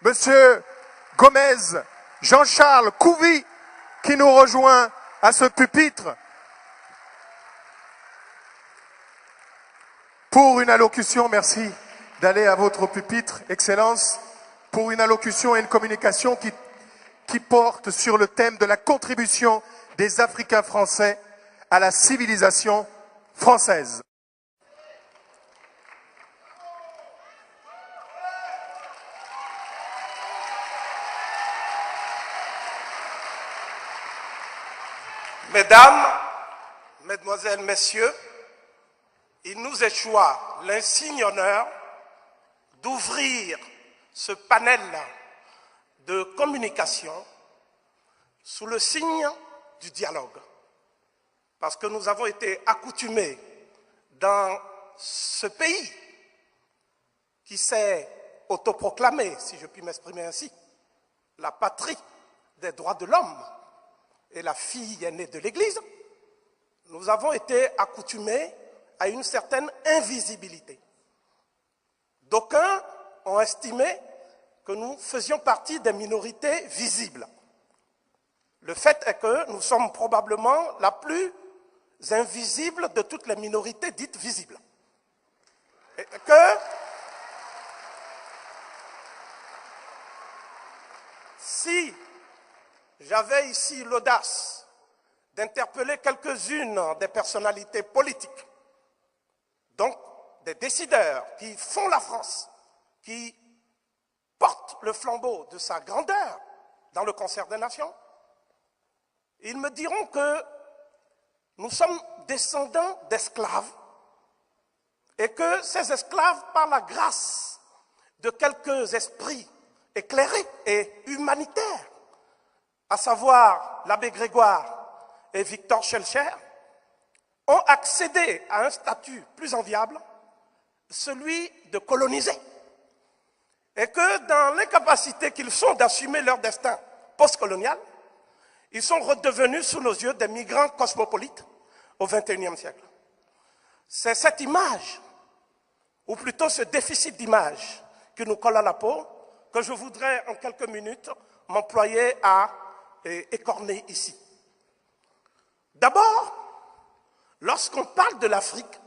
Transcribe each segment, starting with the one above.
Monsieur Gomez, Jean-Charles Couvi, qui nous rejoint à ce pupitre pour une allocution. Merci d'aller à votre pupitre, Excellence, pour une allocution et une communication qui porte sur le thème de la contribution des Africains français à la civilisation française. Mesdames, Mesdemoiselles, Messieurs, il nous échoit l'insigne honneur d'ouvrir ce panel de communication sous le signe du dialogue. Parce que nous avons été accoutumés dans ce pays qui s'est autoproclamé, si je puis m'exprimer ainsi, la patrie des droits de l'homme et la fille aînée de l'Église, nous avons été accoutumés à une certaine invisibilité. D'aucuns ont estimé que nous faisions partie des minorités visibles. Le fait est que nous sommes probablement la plus invisible de toutes les minorités dites visibles. Et que si j'avais ici l'audace d'interpeller quelques-unes des personnalités politiques, donc des décideurs qui font la France, qui portent le flambeau de sa grandeur dans le concert des nations, ils me diront que nous sommes descendants d'esclaves et que ces esclaves, par la grâce de quelques esprits éclairés et humanitaires, à savoir l'abbé Grégoire et Victor Schœlcher, ont accédé à un statut plus enviable, celui de coloniser. Et que dans l'incapacité qu'ils sont d'assumer leur destin postcolonial, ils sont redevenus sous nos yeux des migrants cosmopolites au XXIe siècle. C'est cette image, ou plutôt ce déficit d'image qui nous colle à la peau, que je voudrais en quelques minutes m'employer à écorner ici. D'abord, lorsqu'on parle de l'Afrique,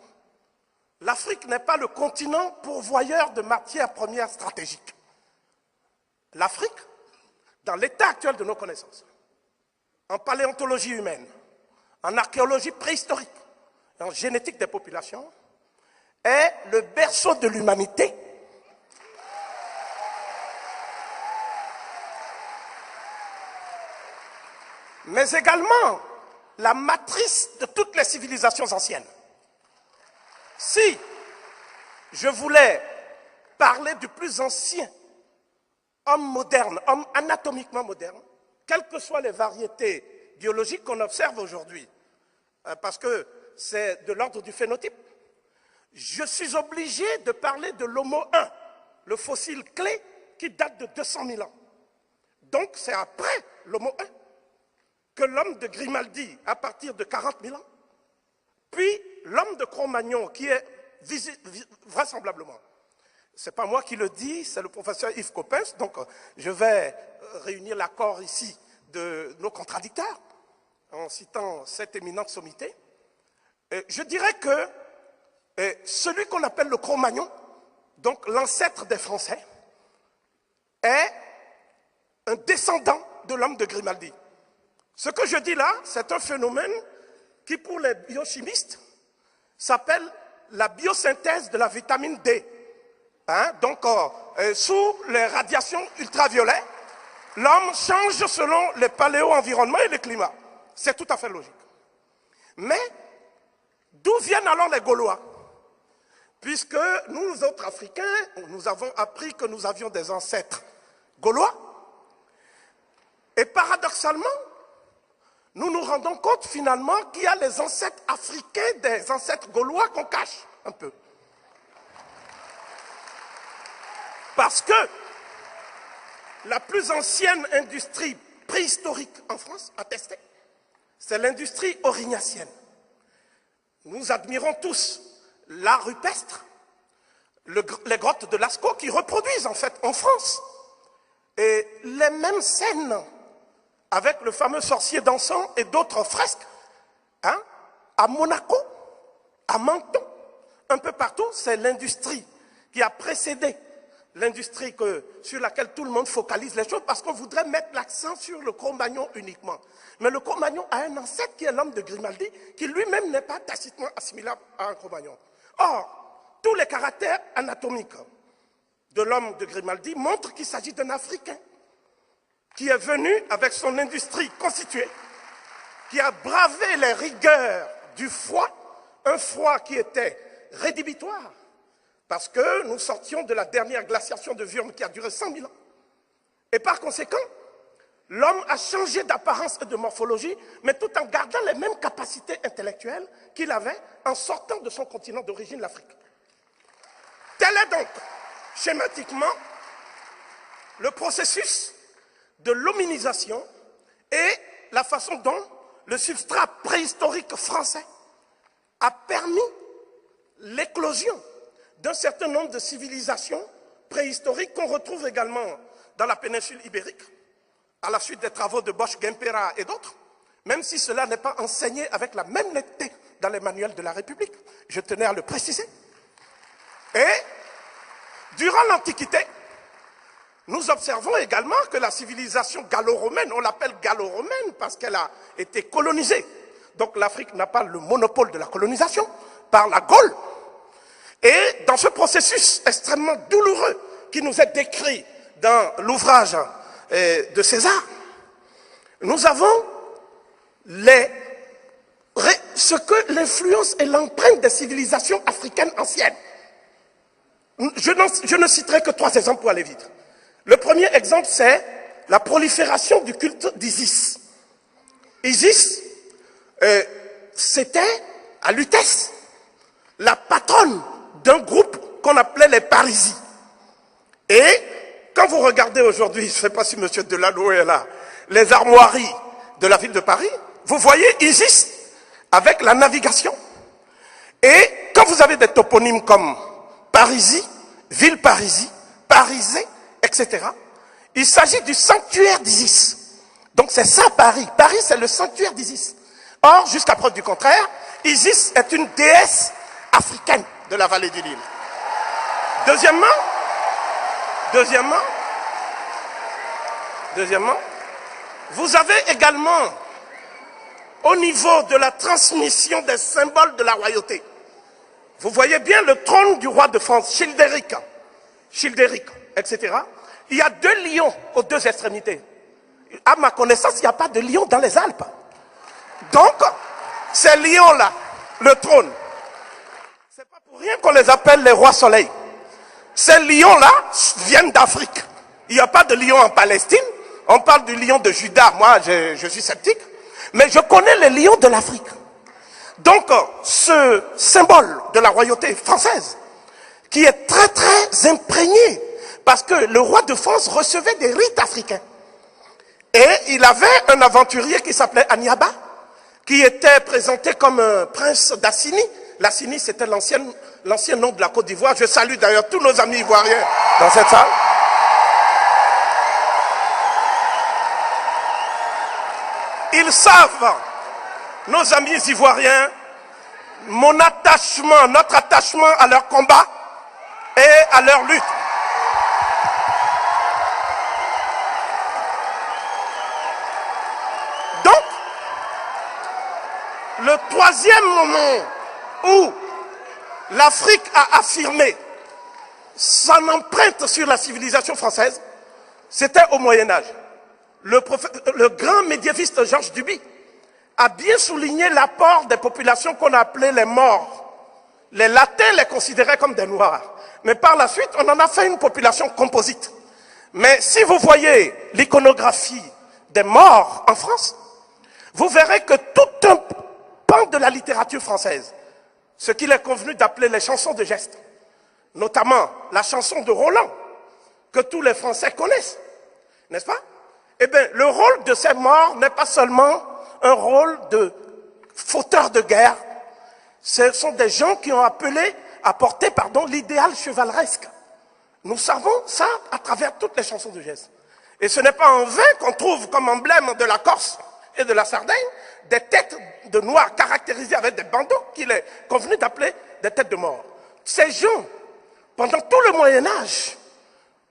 l'Afrique n'est pas le continent pourvoyeur de matières premières stratégiques. L'Afrique, dans l'état actuel de nos connaissances, en paléontologie humaine, en archéologie préhistorique, en génétique des populations, est le berceau de l'humanité. Mais également la matrice de toutes les civilisations anciennes. Si je voulais parler du plus ancien homme moderne, homme anatomiquement moderne, quelles que soient les variétés biologiques qu'on observe aujourd'hui, parce que c'est de l'ordre du phénotype, je suis obligé de parler de l'Homo 1, le fossile clé qui date de 200 000 ans. Donc c'est après l'Homo 1 que l'homme de Grimaldi, à partir de 40 000 ans, puis l'homme de Cro-Magnon, qui est vraisemblablement, ce n'est pas moi qui le dis, c'est le professeur Yves Coppens, donc je vais réunir l'accord ici de nos contradicteurs, en citant cette éminente sommité. Je dirais que celui qu'on appelle le Cro-Magnon, donc l'ancêtre des Français, est un descendant de l'homme de Grimaldi. Ce que je dis là, c'est un phénomène qui, pour les biochimistes, s'appelle la biosynthèse de la vitamine D. Donc, sous les radiations ultraviolettes, l'homme change selon les paléo-environnements et le climat. C'est tout à fait logique. Mais, d'où viennent alors les Gaulois? Puisque nous autres Africains, nous avons appris que nous avions des ancêtres gaulois. Et paradoxalement, nous nous rendons compte finalement qu'il y a les ancêtres africains des ancêtres gaulois qu'on cache un peu. Parce que la plus ancienne industrie préhistorique en France, attestée, c'est l'industrie aurignacienne. Nous admirons tous l'art rupestre, les grottes de Lascaux qui reproduisent en fait en France Et les mêmes scènes avec le fameux sorcier dansant et d'autres fresques, hein, à Monaco, à Menton, un peu partout, c'est l'industrie qui a précédé l'industrie sur laquelle tout le monde focalise les choses parce qu'on voudrait mettre l'accent sur le Cro-Magnon uniquement. Mais le Cro-Magnon a un ancêtre qui est l'homme de Grimaldi, qui lui-même n'est pas tacitement assimilable à un Cro-Magnon. Or, tous les caractères anatomiques de l'homme de Grimaldi montrent qu'il s'agit d'un Africain qui est venu avec son industrie constituée, qui a bravé les rigueurs du froid, un froid qui était rédhibitoire, parce que nous sortions de la dernière glaciation de Würm qui a duré 100 000 ans. Et par conséquent, l'homme a changé d'apparence et de morphologie, mais tout en gardant les mêmes capacités intellectuelles qu'il avait en sortant de son continent d'origine, l'Afrique. Tel est donc, schématiquement, le processus de l'hominisation et la façon dont le substrat préhistorique français a permis l'éclosion d'un certain nombre de civilisations préhistoriques qu'on retrouve également dans la péninsule ibérique, à la suite des travaux de Bosch, Guempera et d'autres, même si cela n'est pas enseigné avec la même netteté dans les manuels de la République, je tenais à le préciser. Et durant l'Antiquité, nous observons également que la civilisation gallo-romaine, on l'appelle gallo-romaine parce qu'elle a été colonisée. Donc l'Afrique n'a pas le monopole de la colonisation par la Gaule. Et dans ce processus extrêmement douloureux qui nous est décrit dans l'ouvrage de César, nous avons ce que l'influence et l'empreinte des civilisations africaines anciennes. Je ne citerai que 3 exemples pour aller vite. Le premier exemple, c'est la prolifération du culte d'Isis. Isis, c'était à Lutèce, la patronne d'un groupe qu'on appelait les Parisis. Et quand vous regardez aujourd'hui, je ne sais pas si M. Delano est là, les armoiries de la ville de Paris, vous voyez Isis avec la navigation. Et quand vous avez des toponymes comme Parisis, ville Parisis, Parisé, etc., il s'agit du sanctuaire d'Isis. Donc c'est ça Paris. Paris, c'est le sanctuaire d'Isis. Or, jusqu'à preuve du contraire, Isis est une déesse africaine de la vallée du Nil. Deuxièmement, vous avez également, au niveau de la transmission des symboles de la royauté, vous voyez bien le trône du roi de France, Childéric, etc. Il y a 2 lions aux 2 extrémités. À ma connaissance, il n'y a pas de lion dans les Alpes. Donc, ces lions-là, le trône, c'est pas pour rien qu'on les appelle les rois soleil. Ces lions-là viennent d'Afrique. Il n'y a pas de lion en Palestine. On parle du lion de Juda. Moi, je suis sceptique. Mais je connais les lions de l'Afrique. Donc, ce symbole de la royauté française, qui est très très imprégné, parce que le roi de France recevait des rites africains. Et il avait un aventurier qui s'appelait Aniaba, qui était présenté comme un prince d'Assini. L'Assini, c'était l'ancien nom de la Côte d'Ivoire. Je salue d'ailleurs tous nos amis ivoiriens dans cette salle. Ils savent, nos amis ivoiriens, notre attachement à leur combat et à leur lutte. Donc, le troisième moment où l'Afrique a affirmé son empreinte sur la civilisation française, c'était au Moyen-Âge. Le grand médiéviste Georges Duby a bien souligné l'apport des populations qu'on appelait les morts. Les Latins les considéraient comme des Noirs. Mais par la suite, on en a fait une population composite. Mais si vous voyez l'iconographie des morts en France, vous verrez que tout un pan de la littérature française, ce qu'il est convenu d'appeler les chansons de geste, notamment la chanson de Roland, que tous les Français connaissent, n'est-ce pas? Eh bien, le rôle de ces morts n'est pas seulement un rôle de fauteurs de guerre. Ce sont des gens qui ont appelé à porter, l'idéal chevaleresque. Nous savons ça à travers toutes les chansons de geste. Et ce n'est pas en vain qu'on trouve comme emblème de la Corse et de la Sardaigne des têtes de noirs caractérisées avec des bandeaux qu'il est convenu d'appeler des têtes de mort. Ces gens, pendant tout le Moyen-Âge,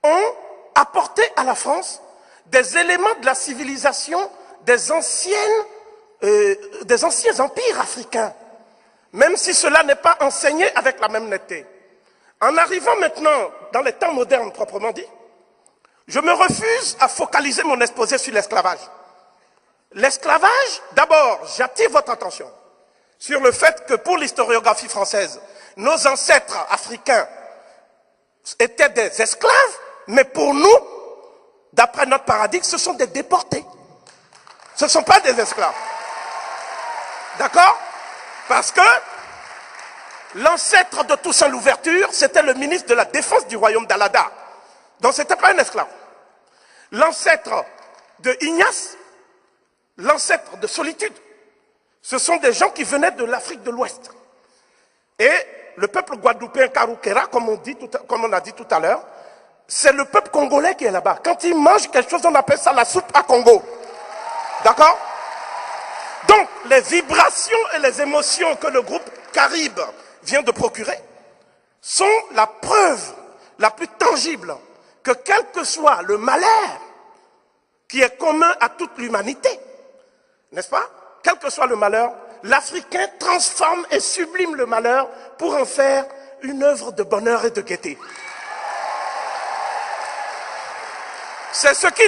ont apporté à la France des éléments de la civilisation des anciens empires africains, même si cela n'est pas enseigné avec la même netteté. En arrivant maintenant dans les temps modernes proprement dit, je me refuse à focaliser mon exposé sur l'esclavage. L'esclavage, d'abord, j'attire votre attention sur le fait que pour l'historiographie française, nos ancêtres africains étaient des esclaves, mais pour nous, d'après notre paradigme, ce sont des déportés. Ce ne sont pas des esclaves. D'accord? Parce que l'ancêtre de Toussaint Louverture, c'était le ministre de la Défense du royaume d'Alada. Donc ce n'était pas un esclave. L'ancêtre de Ignace, l'ancêtre de Solitude, ce sont des gens qui venaient de l'Afrique de l'Ouest. Et le peuple guadeloupéen Karoukera, comme on a dit tout à l'heure, c'est le peuple congolais qui est là-bas. Quand ils mangent quelque chose, on appelle ça la soupe à Congo. D'accord? Donc, les vibrations et les émotions que le groupe Caribe vient de procurer sont la preuve la plus tangible que quel que soit le malheur qui est commun à toute l'humanité, n'est-ce pas? Quel que soit le malheur, l'Africain transforme et sublime le malheur pour en faire une œuvre de bonheur et de gaieté. C'est ce qui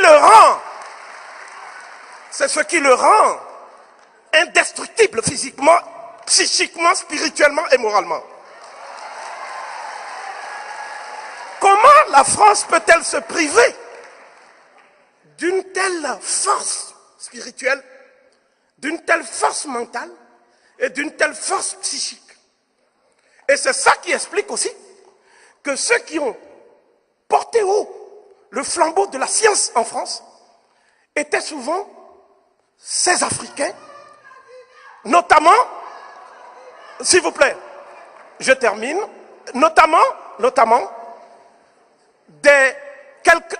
le rend indestructible physiquement, psychiquement, spirituellement et moralement. Comment la France peut-elle se priver d'une telle force spirituelle, d'une telle force mentale et d'une telle force psychique? Et c'est ça qui explique aussi que ceux qui ont porté haut le flambeau de la science en France étaient souvent ces Africains, notamment, s'il vous plaît, je termine, notamment,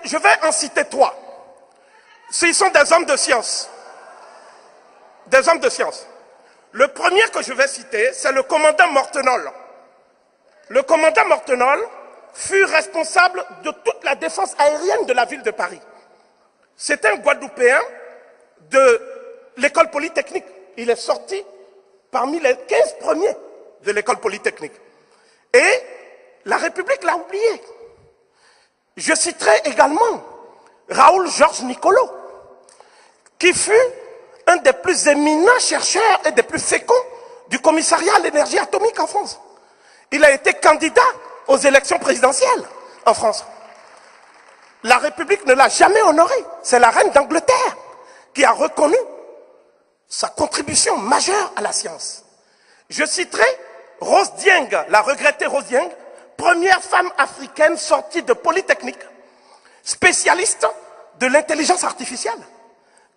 je vais en citer 3. S'ils sont des hommes de science. Des hommes de science. Le premier que je vais citer, c'est le commandant Mortenol. Le commandant Mortenol fut responsable de toute la défense aérienne de la ville de Paris. C'est un Guadeloupéen de l'école polytechnique. Il est sorti parmi les 15 premiers de l'école polytechnique. Et la République l'a oublié. Je citerai également Raoul Georges Nicolo, qui fut un des plus éminents chercheurs et des plus féconds du commissariat à l'énergie atomique en France. Il a été candidat aux élections présidentielles en France. La République ne l'a jamais honoré. C'est la reine d'Angleterre qui a reconnu sa contribution majeure à la science. Je citerai Rose Dieng, la regrettée Rose Dieng, première femme africaine sortie de Polytechnique, spécialiste de l'intelligence artificielle,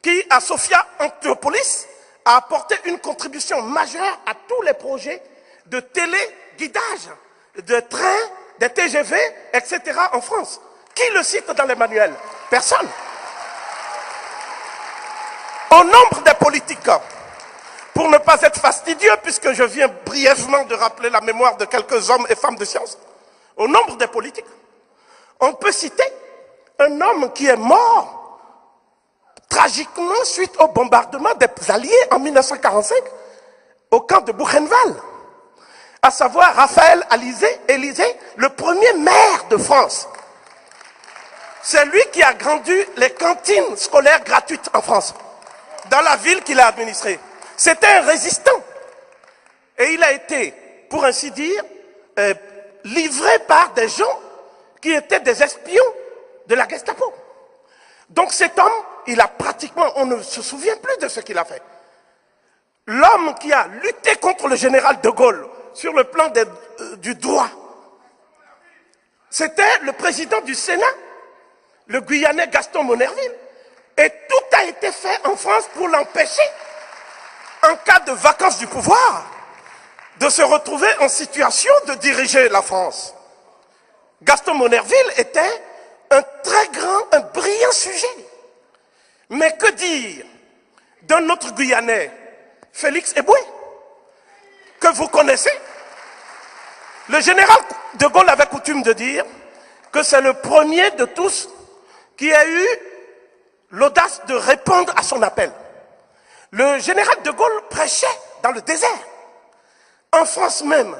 qui, à Sophia Anthropolis, a apporté une contribution majeure à tous les projets de téléguidage, de trains, des TGV, etc. en France. Qui le cite dans les manuels? Personne. Au nombre des politiques, pour ne pas être fastidieux, puisque je viens brièvement de rappeler la mémoire de quelques hommes et femmes de science, au nombre des politiques, on peut citer un homme qui est mort tragiquement suite au bombardement des Alliés en 1945 au camp de Buchenwald, à savoir Raphaël Élysée, le premier maire de France. C'est lui qui a grandi les cantines scolaires gratuites en France, dans la ville qu'il a administrée. C'était un résistant. Et il a été, pour ainsi dire, livré par des gens qui étaient des espions de la Gestapo. Donc cet homme, il a pratiquement, on ne se souvient plus de ce qu'il a fait. L'homme qui a lutté contre le général de Gaulle sur le plan du droit, c'était le président du Sénat, le Guyanais Gaston Monnerville. Et tout a été fait en France pour l'empêcher, en cas de vacance du pouvoir, de se retrouver en situation de diriger la France. Gaston Monnerville était un brillant sujet. Mais que dire d'un autre Guyanais, Félix Eboué, que vous connaissez? Le général de Gaulle avait coutume de dire que c'est le premier de tous qui a eu l'audace de répondre à son appel. Le général de Gaulle prêchait dans le désert. En France même,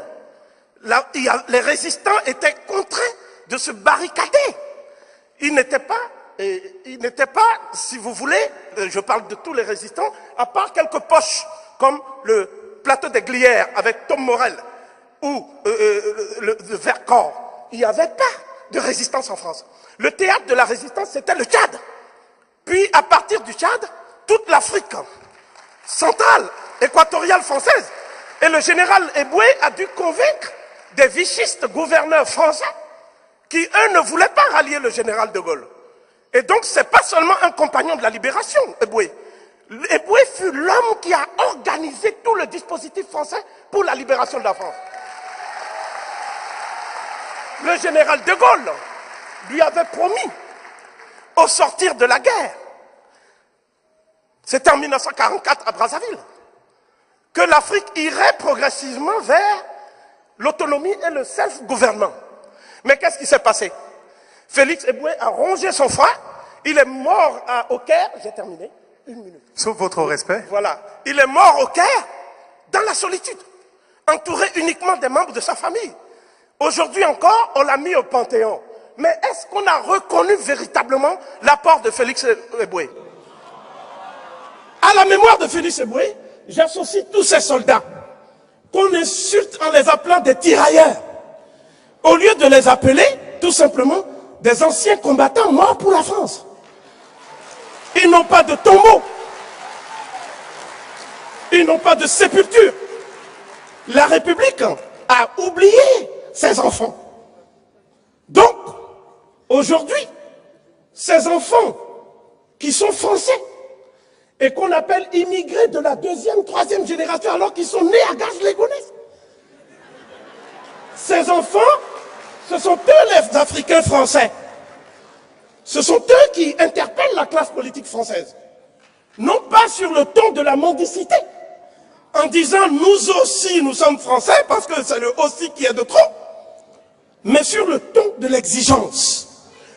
les résistants étaient contraints de se barricader. Ils n'étaient pas, si vous voulez, je parle de tous les résistants, à part quelques poches, comme le plateau des Glières avec Tom Morel, ou le Vercors. Il n'y avait pas de résistance en France. Le théâtre de la résistance, c'était le Tchad. Puis, à partir du Tchad, toute l'Afrique centrale, équatoriale française. Et le général Eboué a dû convaincre des vichistes gouverneurs français qui, eux, ne voulaient pas rallier le général de Gaulle. Et donc, ce n'est pas seulement un compagnon de la libération, Eboué. Eboué fut l'homme qui a organisé tout le dispositif français pour la libération de la France. Le général de Gaulle lui avait promis, au sortir de la guerre, c'était en 1944 à Brazzaville, que l'Afrique irait progressivement vers l'autonomie et le self-gouvernement. Mais qu'est-ce qui s'est passé? Félix Eboué a rongé son frein, il est mort au Caire, j'ai terminé, 1 minute. Sauf votre respect. Voilà, il est mort au Caire, dans la solitude, entouré uniquement des membres de sa famille. Aujourd'hui encore, on l'a mis au Panthéon. Mais est-ce qu'on a reconnu véritablement l'apport de Félix Eboué? À la mémoire de Félix Eboué, j'associe tous ces soldats qu'on insulte en les appelant des tirailleurs, au lieu de les appeler tout simplement des anciens combattants morts pour la France. Ils n'ont pas de tombeau, ils n'ont pas de sépulture. La République a oublié ses enfants. Donc, aujourd'hui, ces enfants qui sont français et qu'on appelle immigrés de la 2e, 3e génération alors qu'ils sont nés à Garges-les-Gonesse. Ces enfants, ce sont eux les Africains français. Ce sont eux qui interpellent la classe politique française. Non pas sur le ton de la mendicité, en disant nous aussi nous sommes français parce que c'est le aussi qui est de trop, mais sur le ton de l'exigence.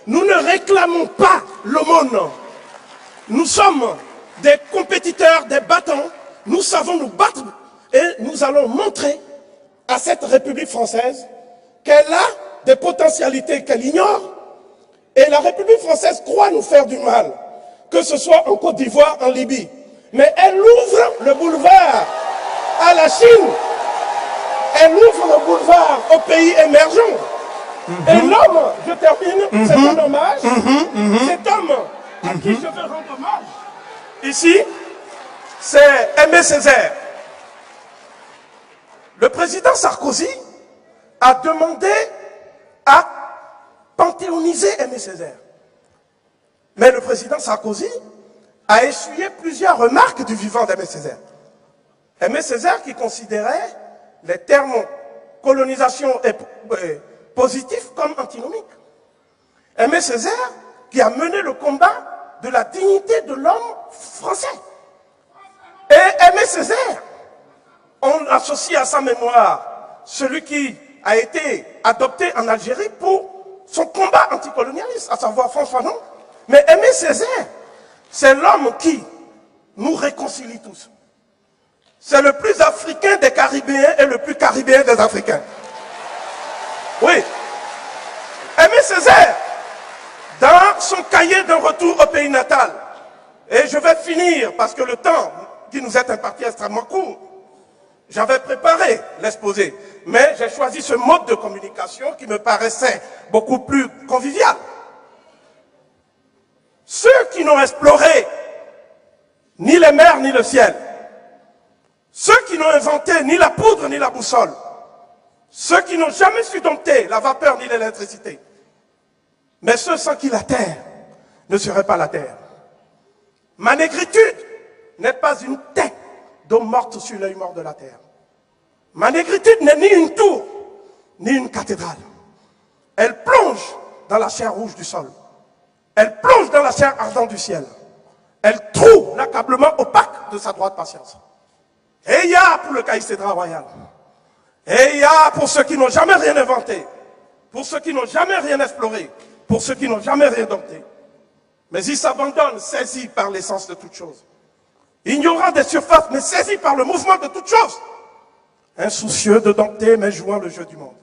Nous ne réclamons pas l'aumône. Nous sommes des compétiteurs, des battants. Nous savons nous battre et nous allons montrer à cette République française qu'elle a des potentialités qu'elle ignore. Et la République française croit nous faire du mal, que ce soit en Côte d'Ivoire, en Libye. Mais elle ouvre le boulevard à la Chine. Elle ouvre le boulevard aux pays émergents. Et l'homme, je termine, c'est un hommage. Cet homme à qui je veux rendre hommage, ici, c'est Aimé Césaire. Le président Sarkozy a demandé à panthéoniser Aimé Césaire. Mais le président Sarkozy a essuyé plusieurs remarques du vivant d'Aimé Césaire. Aimé Césaire qui considérait les termes colonisation et positif comme antinomique. Aimé Césaire qui a mené le combat de la dignité de l'homme français. Et Aimé Césaire, on associe à sa mémoire celui qui a été adopté en Algérie pour son combat anticolonialiste, à savoir François Fanon. Mais Aimé Césaire, c'est l'homme qui nous réconcilie tous. C'est le plus africain des Caribéens et le plus caribéen des Africains. Oui. Aimé Césaire, dans son cahier d'un retour au pays natal, et je vais finir parce que le temps qui nous est imparti est extrêmement court, j'avais préparé l'exposé, mais j'ai choisi ce mode de communication qui me paraissait beaucoup plus convivial. Ceux qui n'ont exploré ni les mers ni le ciel, ceux qui n'ont inventé ni la poudre ni la boussole, ceux qui n'ont jamais su dompter la vapeur ni l'électricité, mais ceux sans qui la terre ne serait pas la terre. Ma négritude n'est pas une tête d'eau morte sur l'œil mort de la terre. Ma négritude n'est ni une tour, ni une cathédrale. Elle plonge dans la chair rouge du sol. Elle plonge dans la chair ardente du ciel. Elle trouve l'accablement opaque de sa droite patience. Et il y a pour le caïcédra royal. Et il y a pour ceux qui n'ont jamais rien inventé. Pour ceux qui n'ont jamais rien exploré. Pour ceux qui n'ont jamais rien dompté. Mais ils s'abandonnent, saisis par l'essence de toute chose. Ignorant des surfaces, mais saisis par le mouvement de toute chose. Insoucieux de dompter, mais jouant le jeu du monde.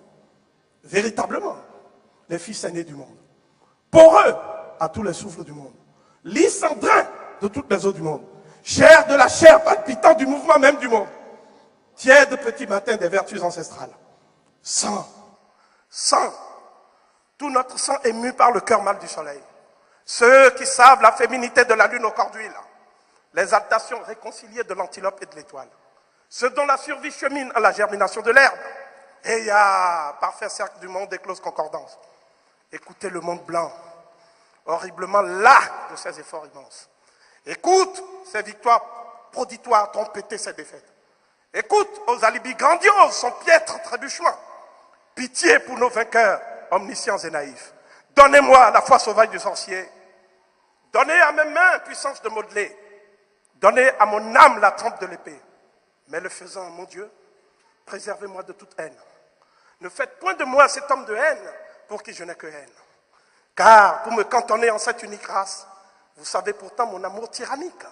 Véritablement, les fils aînés du monde. Poreux à tous les souffles du monde. Lysandrin de toutes les eaux du monde. Chair de la chair palpitant du mouvement même du monde. Tiède petit matin des vertus ancestrales. Sang. Sang. Tout notre sang est mu par le cœur mâle du soleil. Ceux qui savent la féminité de la lune au corps d'huile. L'exaltation réconciliée de l'antilope et de l'étoile. Ceux dont la survie chemine à la germination de l'herbe. Et il y a, parfait cercle du monde, éclose concordance. Écoutez le monde blanc, horriblement las de ses efforts immenses. Écoute ses victoires proditoires, trompeter ses défaites. Écoute aux alibis grandioses, son piètre trébuchement. Pitié pour nos vainqueurs, omniscients et naïfs. Donnez-moi la foi sauvage du sorcier. Donnez à mes mains puissance de modeler. Donnez à mon âme la trempe de l'épée. Mais le faisant, mon Dieu, préservez-moi de toute haine. Ne faites point de moi cet homme de haine pour qui je n'ai que haine. Car pour me cantonner en cette unique race, vous savez pourtant mon amour tyrannique.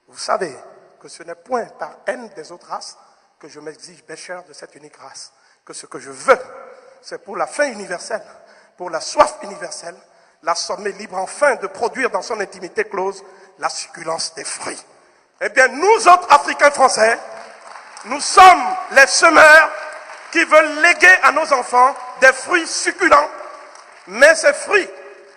Vous savez que ce n'est point par haine des autres races que je m'exige pécheur de cette unique race. Que ce que je veux, c'est pour la faim universelle, pour la soif universelle, l'assommer libre enfin de produire dans son intimité close la succulence des fruits. Eh bien, nous autres Africains français, nous sommes les semeurs qui veulent léguer à nos enfants des fruits succulents. Mais ces fruits,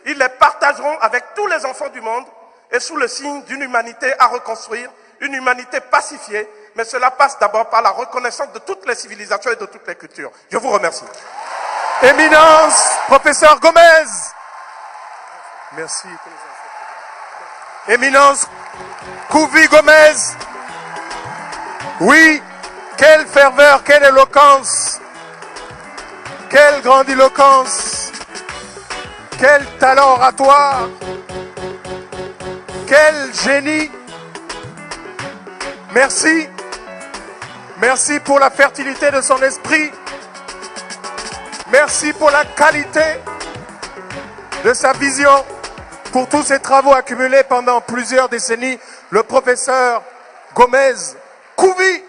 ils les partageront avec tous les enfants du monde et sous le signe d'une humanité à reconstruire, une humanité pacifiée. Mais cela passe d'abord par la reconnaissance de toutes les civilisations et de toutes les cultures. Je vous remercie. Éminence, professeur Gomez. Merci. Éminence Kouvi Gomez. Oui, quelle ferveur, quelle éloquence, quelle grandiloquence, quel talent oratoire, quel génie. Merci. Merci pour la fertilité de son esprit. Merci pour la qualité de sa vision, pour tous ses travaux accumulés pendant plusieurs décennies. Le professeur Gomez Kouvi.